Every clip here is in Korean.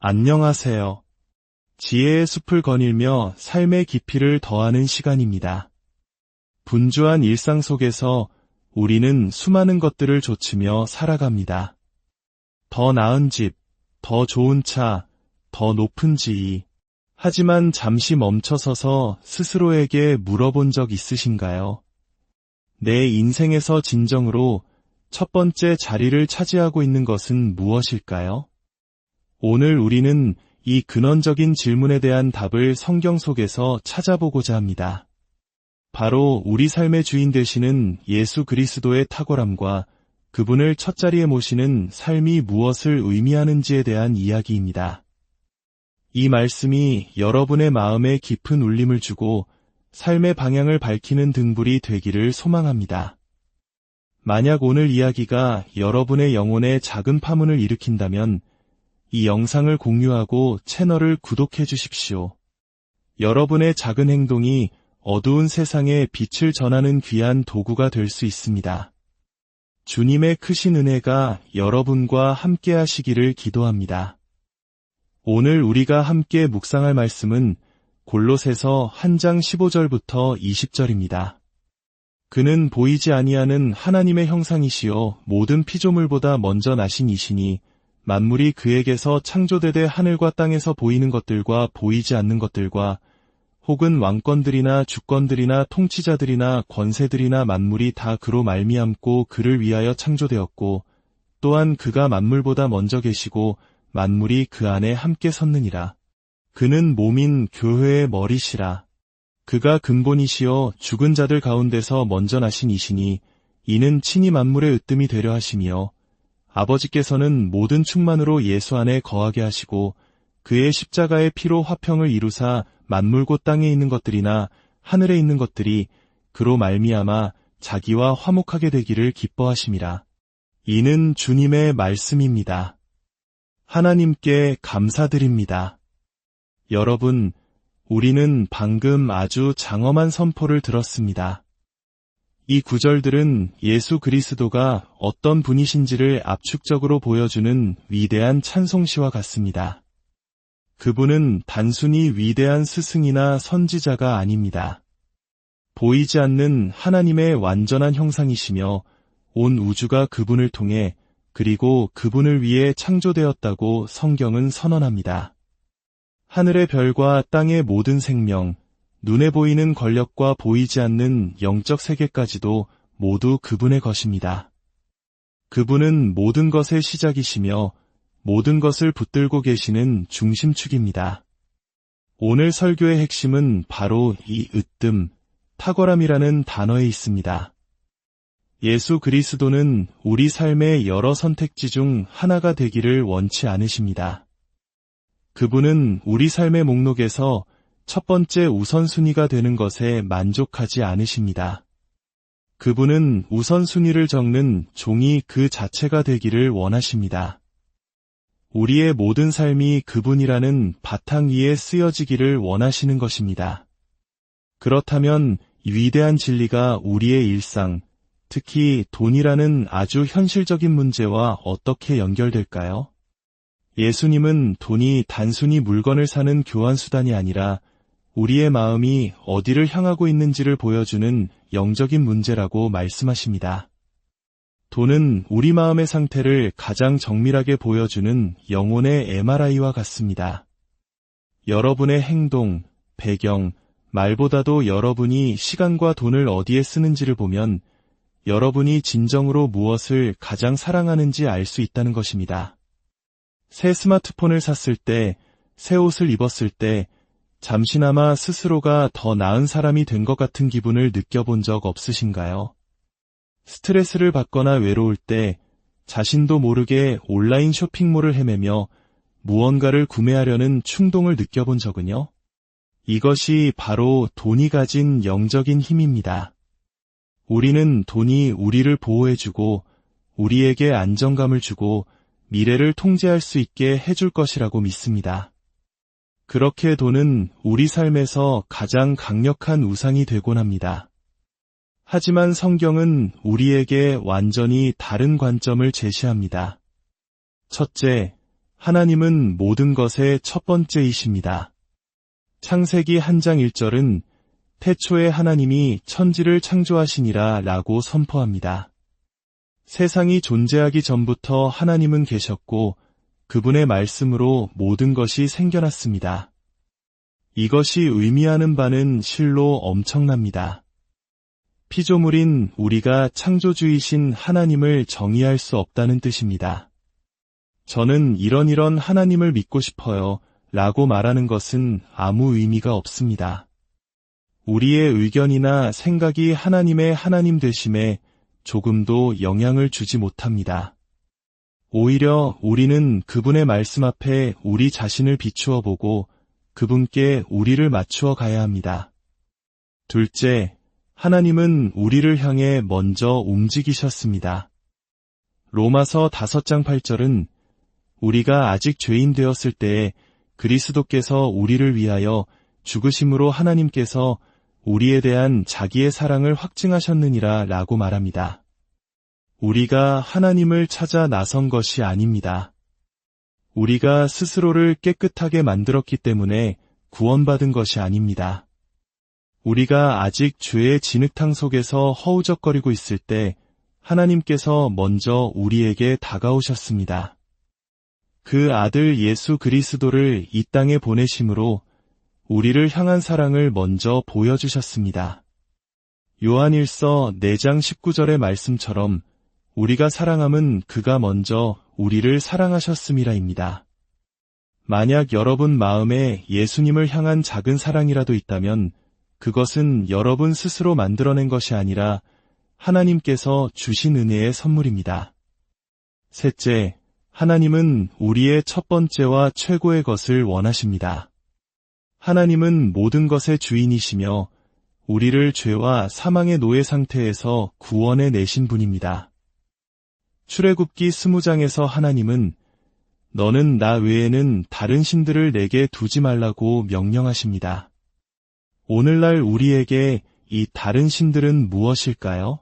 안녕하세요. 지혜의 숲을 거닐며 삶의 깊이를 더하는 시간입니다. 분주한 일상 속에서 우리는 수많은 것들을 좇으며 살아갑니다. 더 나은 집, 더 좋은 차, 더 높은 지위. 하지만 잠시 멈춰서서 스스로에게 물어본 적 있으신가요? 내 인생에서 진정으로 첫 번째 자리를 차지하고 있는 것은 무엇일까요? 오늘 우리는 이 근원적인 질문에 대한 답을 성경 속에서 찾아보고자 합니다. 바로 우리 삶의 주인 되시는 예수 그리스도의 탁월함과 그분을 첫 자리에 모시는 삶이 무엇을 의미하는지에 대한 이야기입니다. 이 말씀이 여러분의 마음에 깊은 울림을 주고 삶의 방향을 밝히는 등불이 되기를 소망합니다. 만약 오늘 이야기가 여러분의 영혼에 작은 파문을 일으킨다면 이 영상을 공유하고 채널을 구독해 주십시오. 여러분의 작은 행동이 어두운 세상에 빛을 전하는 귀한 도구가 될 수 있습니다. 주님의 크신 은혜가 여러분과 함께 하시기를 기도합니다. 오늘 우리가 함께 묵상할 말씀은 골로새서 1장 15절부터 20절입니다. 그는 보이지 아니하는 하나님의 형상이시요 모든 피조물보다 먼저 나신 이시니 만물이 그에게서 창조되되 하늘과 땅에서 보이는 것들과 보이지 않는 것들과 혹은 왕권들이나 주권들이나 통치자들이나 권세들이나 만물이 다 그로 말미암고 그를 위하여 창조되었고 또한 그가 만물보다 먼저 계시고 만물이 그 안에 함께 섰느니라. 그는 몸인 교회의 머리시라. 그가 근본이시여 죽은 자들 가운데서 먼저 나신 이시니 이는 친히 만물의 으뜸이 되려 하시며 아버지께서는 모든 충만으로 예수 안에 거하게 하시고 그의 십자가의 피로 화평을 이루사 만물 곧 땅에 있는 것들이나 하늘에 있는 것들이 그로 말미암아 자기와 화목하게 되기를 기뻐하심이라. 이는 주님의 말씀입니다. 하나님께 감사드립니다. 여러분, 우리는 방금 아주 장엄한 선포를 들었습니다. 이 구절들은 예수 그리스도가 어떤 분이신지를 압축적으로 보여주는 위대한 찬송시와 같습니다. 그분은 단순히 위대한 스승이나 선지자가 아닙니다. 보이지 않는 하나님의 완전한 형상이시며 온 우주가 그분을 통해 그리고 그분을 위해 창조되었다고 성경은 선언합니다. 하늘의 별과 땅의 모든 생명, 눈에 보이는 권력과 보이지 않는 영적 세계까지도 모두 그분의 것입니다. 그분은 모든 것의 시작이시며 모든 것을 붙들고 계시는 중심축입니다. 오늘 설교의 핵심은 바로 이 으뜸, 탁월함이라는 단어에 있습니다. 예수 그리스도는 우리 삶의 여러 선택지 중 하나가 되기를 원치 않으십니다. 그분은 우리 삶의 목록에서 첫 번째 우선순위가 되는 것에 만족하지 않으십니다. 그분은 우선순위를 적는 종이 그 자체가 되기를 원하십니다. 우리의 모든 삶이 그분이라는 바탕 위에 쓰여지기를 원하시는 것입니다. 그렇다면 위대한 진리가 우리의 일상, 특히 돈이라는 아주 현실적인 문제와 어떻게 연결될까요? 예수님은 돈이 단순히 물건을 사는 교환수단이 아니라 우리의 마음이 어디를 향하고 있는지를 보여주는 영적인 문제라고 말씀하십니다. 돈은 우리 마음의 상태를 가장 정밀하게 보여주는 영혼의 MRI와 같습니다. 여러분의 행동, 배경, 말보다도 여러분이 시간과 돈을 어디에 쓰는지를 보면 여러분이 진정으로 무엇을 가장 사랑하는지 알 수 있다는 것입니다. 새 스마트폰을 샀을 때, 새 옷을 입었을 때 잠시나마 스스로가 더 나은 사람이 된 것 같은 기분을 느껴본 적 없으신가요? 스트레스를 받거나 외로울 때 자신도 모르게 온라인 쇼핑몰을 헤매며 무언가를 구매하려는 충동을 느껴본 적은요? 이것이 바로 돈이 가진 영적인 힘입니다. 우리는 돈이 우리를 보호해주고 우리에게 안정감을 주고 미래를 통제할 수 있게 해줄 것이라고 믿습니다. 그렇게 돈은 우리 삶에서 가장 강력한 우상이 되곤 합니다. 하지만 성경은 우리에게 완전히 다른 관점을 제시합니다. 첫째, 하나님은 모든 것의 첫 번째이십니다. 창세기 1장 1절은 태초에 하나님이 천지를 창조하시니라 라고 선포합니다. 세상이 존재하기 전부터 하나님은 계셨고 그분의 말씀으로 모든 것이 생겨났습니다. 이것이 의미하는 바는 실로 엄청납니다. 피조물인 우리가 창조주이신 하나님을 정의할 수 없다는 뜻입니다. 저는 이런 하나님을 믿고 싶어요 라고 말하는 것은 아무 의미가 없습니다. 우리의 의견이나 생각이 하나님의 하나님 되심에 조금도 영향을 주지 못합니다. 오히려 우리는 그분의 말씀 앞에 우리 자신을 비추어 보고 그분께 우리를 맞추어 가야 합니다. 둘째, 하나님은 우리를 향해 먼저 움직이셨습니다. 로마서 5장 8절은 우리가 아직 죄인 되었을 때에 그리스도께서 우리를 위하여 죽으심으로 하나님께서 우리에 대한 자기의 사랑을 확증하셨느니라 라고 말합니다. 우리가 하나님을 찾아 나선 것이 아닙니다. 우리가 스스로를 깨끗하게 만들었기 때문에 구원받은 것이 아닙니다. 우리가 아직 죄의 진흙탕 속에서 허우적거리고 있을 때 하나님께서 먼저 우리에게 다가오셨습니다. 그 아들 예수 그리스도를 이 땅에 보내심으로 우리를 향한 사랑을 먼저 보여주셨습니다. 요한일서 4장 19절의 말씀처럼 우리가 사랑함은 그가 먼저 우리를 사랑하셨음이라입니다. 만약 여러분 마음에 예수님을 향한 작은 사랑이라도 있다면 그것은 여러분 스스로 만들어낸 것이 아니라 하나님께서 주신 은혜의 선물입니다. 셋째, 하나님은 우리의 첫 번째와 최고의 것을 원하십니다. 하나님은 모든 것의 주인이시며 우리를 죄와 사망의 노예 상태에서 구원해 내신 분입니다. 출애굽기 20장에서 하나님은 너는 나 외에는 다른 신들을 내게 두지 말라고 명령하십니다. 오늘날 우리에게 이 다른 신들은 무엇일까요?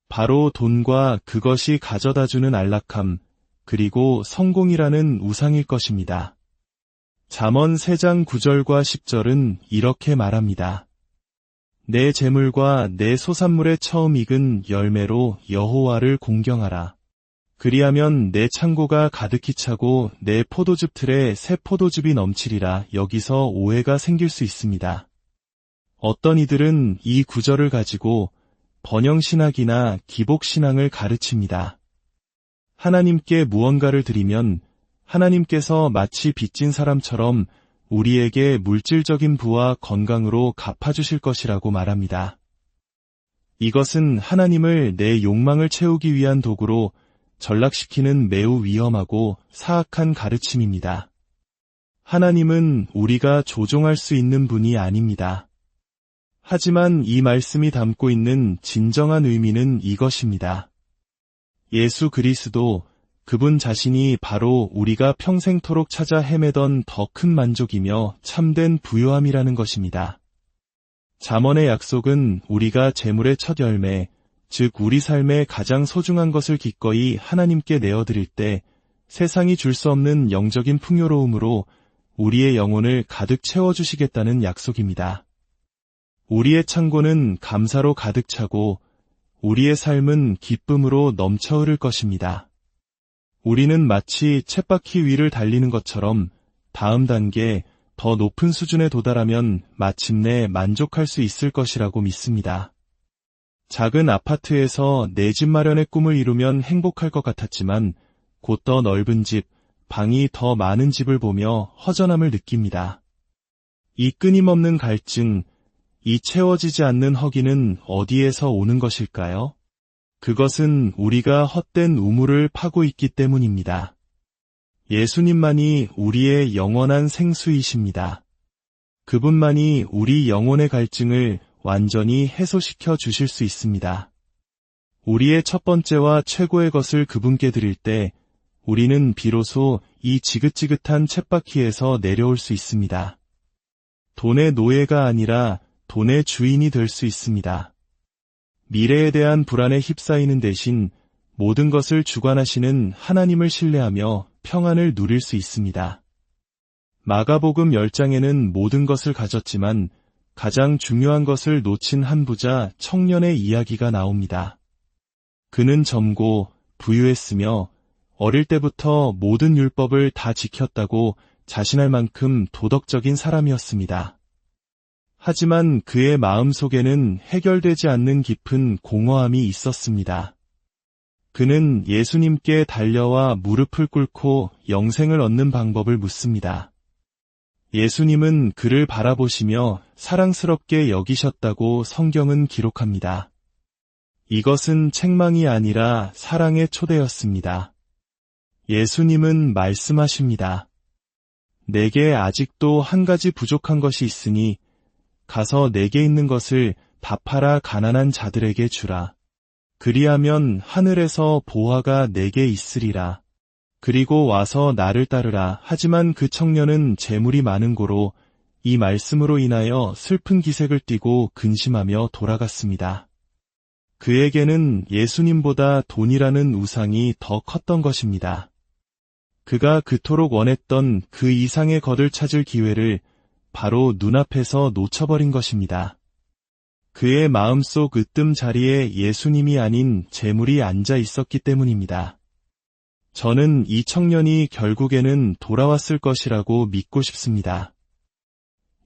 바로 돈과 그것이 가져다주는 안락함, 그리고 성공이라는 우상일 것입니다. 잠언 3장 9절과 10절은 이렇게 말합니다. 내 재물과 내 소산물의 처음 익은 열매로 여호와를 공경하라. 그리하면 내 창고가 가득히 차고 내 포도즙 틀에 새 포도즙이 넘치리라. 여기서 오해가 생길 수 있습니다. 어떤 이들은 이 구절을 가지고 번영신학이나 기복신앙을 가르칩니다. 하나님께 무언가를 드리면 하나님께서 마치 빚진 사람처럼 우리에게 물질적인 부와 건강으로 갚아주실 것이라고 말합니다. 이것은 하나님을 내 욕망을 채우기 위한 도구로 전락시키는 매우 위험하고 사악한 가르침입니다. 하나님은 우리가 조종할 수 있는 분이 아닙니다. 하지만 이 말씀이 담고 있는 진정한 의미는 이것입니다. 예수 그리스도, 그분 자신이 바로 우리가 평생토록 찾아 헤매던 더 큰 만족이며 참된 부요함이라는 것입니다. 잠언의 약속은 우리가 재물의 첫 열매, 즉 우리 삶의 가장 소중한 것을 기꺼이 하나님께 내어드릴 때 세상이 줄 수 없는 영적인 풍요로움으로 우리의 영혼을 가득 채워주시겠다는 약속입니다. 우리의 창고는 감사로 가득 차고 우리의 삶은 기쁨으로 넘쳐 흐를 것입니다. 우리는 마치 쳇바퀴 위를 달리는 것처럼 다음 단계, 더 높은 수준에 도달하면 마침내 만족할 수 있을 것이라고 믿습니다. 작은 아파트에서 내 집 마련의 꿈을 이루면 행복할 것 같았지만 곧 더 넓은 집, 방이 더 많은 집을 보며 허전함을 느낍니다. 이 끊임없는 갈증, 이 채워지지 않는 허기는 어디에서 오는 것일까요? 그것은 우리가 헛된 우물을 파고 있기 때문입니다. 예수님만이 우리의 영원한 생수이십니다. 그분만이 우리 영혼의 갈증을 완전히 해소시켜 주실 수 있습니다. 우리의 첫 번째와 최고의 것을 그분께 드릴 때 우리는 비로소 이 지긋지긋한 쳇바퀴에서 내려올 수 있습니다. 돈의 노예가 아니라 돈의 주인이 될 수 있습니다. 미래에 대한 불안에 휩싸이는 대신 모든 것을 주관하시는 하나님을 신뢰하며 평안을 누릴 수 있습니다. 마가복음 10장에는 모든 것을 가졌지만 가장 중요한 것을 놓친 한 부자 청년의 이야기가 나옵니다. 그는 젊고 부유했으며 어릴 때부터 모든 율법을 다 지켰다고 자신할 만큼 도덕적인 사람이었습니다. 하지만 그의 마음속에는 해결되지 않는 깊은 공허함이 있었습니다. 그는 예수님께 달려와 무릎을 꿇고 영생을 얻는 방법을 묻습니다. 예수님은 그를 바라보시며 사랑스럽게 여기셨다고 성경은 기록합니다. 이것은 책망이 아니라 사랑의 초대였습니다. 예수님은 말씀하십니다. 내게 아직도 한 가지 부족한 것이 있으니 가서 내게 있는 것을 다 팔아 가난한 자들에게 주라. 그리하면 하늘에서 보화가 내게 있으리라. 그리고 와서 나를 따르라. 하지만 그 청년은 재물이 많은 고로 이 말씀으로 인하여 슬픈 기색을 띠고 근심하며 돌아갔습니다. 그에게는 예수님보다 돈이라는 우상이 더 컸던 것입니다. 그가 그토록 원했던 그 이상의 것을 찾을 기회를 바로 눈앞에서 놓쳐버린 것입니다. 그의 마음속 으뜸 자리에 예수님이 아닌 재물이 앉아 있었기 때문입니다. 저는 이 청년이 결국에는 돌아왔을 것이라고 믿고 싶습니다.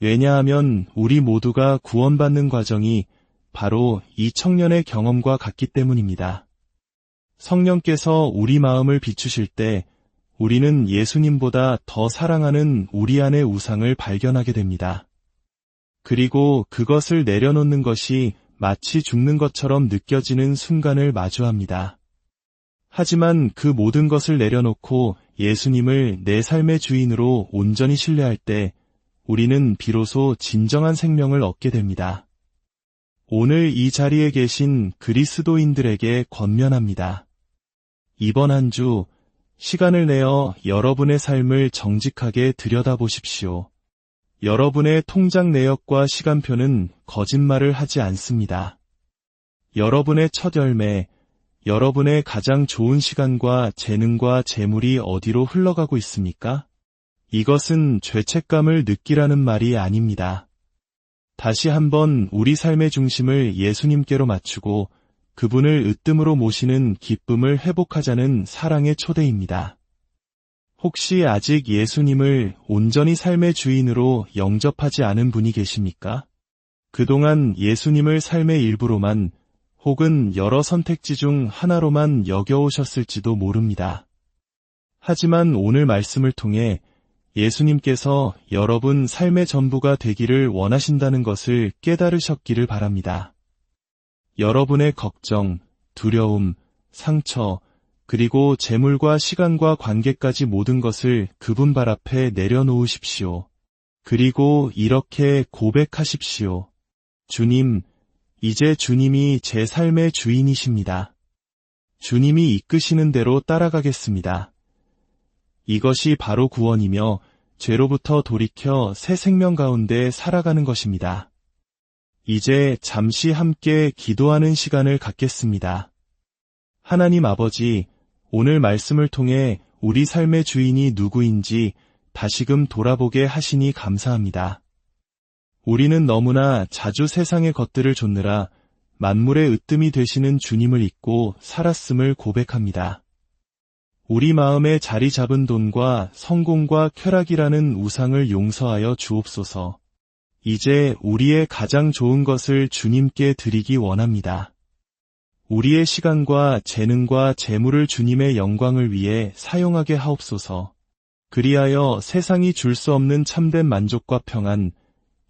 왜냐하면 우리 모두가 구원받는 과정이 바로 이 청년의 경험과 같기 때문입니다. 성령께서 우리 마음을 비추실 때 우리는 예수님보다 더 사랑하는 우리 안의 우상을 발견하게 됩니다. 그리고 그것을 내려놓는 것이 마치 죽는 것처럼 느껴지는 순간을 마주합니다. 하지만 그 모든 것을 내려놓고 예수님을 내 삶의 주인으로 온전히 신뢰할 때 우리는 비로소 진정한 생명을 얻게 됩니다. 오늘 이 자리에 계신 그리스도인들에게 권면합니다. 이번 한 주 시간을 내어 여러분의 삶을 정직하게 들여다보십시오. 여러분의 통장 내역과 시간표는 거짓말을 하지 않습니다. 여러분의 첫 열매, 여러분의 가장 좋은 시간과 재능과 재물이 어디로 흘러가고 있습니까? 이것은 죄책감을 느끼라는 말이 아닙니다. 다시 한번 우리 삶의 중심을 예수님께로 맞추고 그분을 으뜸으로 모시는 기쁨을 회복하자는 사랑의 초대입니다. 혹시 아직 예수님을 온전히 삶의 주인으로 영접하지 않은 분이 계십니까? 그동안 예수님을 삶의 일부로만 혹은 여러 선택지 중 하나로만 여겨오셨을지도 모릅니다. 하지만 오늘 말씀을 통해 예수님께서 여러분 삶의 전부가 되기를 원하신다는 것을 깨달으셨기를 바랍니다. 여러분의 걱정, 두려움, 상처, 그리고 재물과 시간과 관계까지 모든 것을 그분 발 앞에 내려놓으십시오. 그리고 이렇게 고백하십시오. 주님, 이제 주님이 제 삶의 주인이십니다. 주님이 이끄시는 대로 따라가겠습니다. 이것이 바로 구원이며 죄로부터 돌이켜 새 생명 가운데 살아가는 것입니다. 이제 잠시 함께 기도하는 시간을 갖겠습니다. 하나님 아버지, 오늘 말씀을 통해 우리 삶의 주인이 누구인지 다시금 돌아보게 하시니 감사합니다. 우리는 너무나 자주 세상의 것들을 좇느라 만물의 으뜸이 되시는 주님을 잊고 살았음을 고백합니다. 우리 마음에 자리 잡은 돈과 성공과 쾌락이라는 우상을 용서하여 주옵소서. 이제 우리의 가장 좋은 것을 주님께 드리기 원합니다. 우리의 시간과 재능과 재물을 주님의 영광을 위해 사용하게 하옵소서. 그리하여 세상이 줄 수 없는 참된 만족과 평안,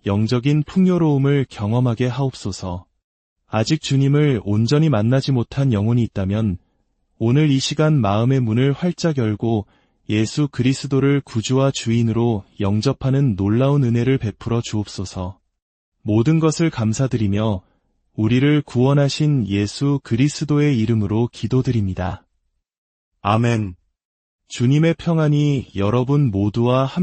영적인 풍요로움을 경험하게 하옵소서. 아직 주님을 온전히 만나지 못한 영혼이 있다면 오늘 이 시간 마음의 문을 활짝 열고 예수 그리스도를 구주와 주인으로 영접하는 놀라운 은혜를 베풀어 주옵소서. 모든 것을 감사드리며 우리를 구원하신 예수 그리스도의 이름으로 기도드립니다. 아멘. 주님의 평안이 여러분 모두와 함께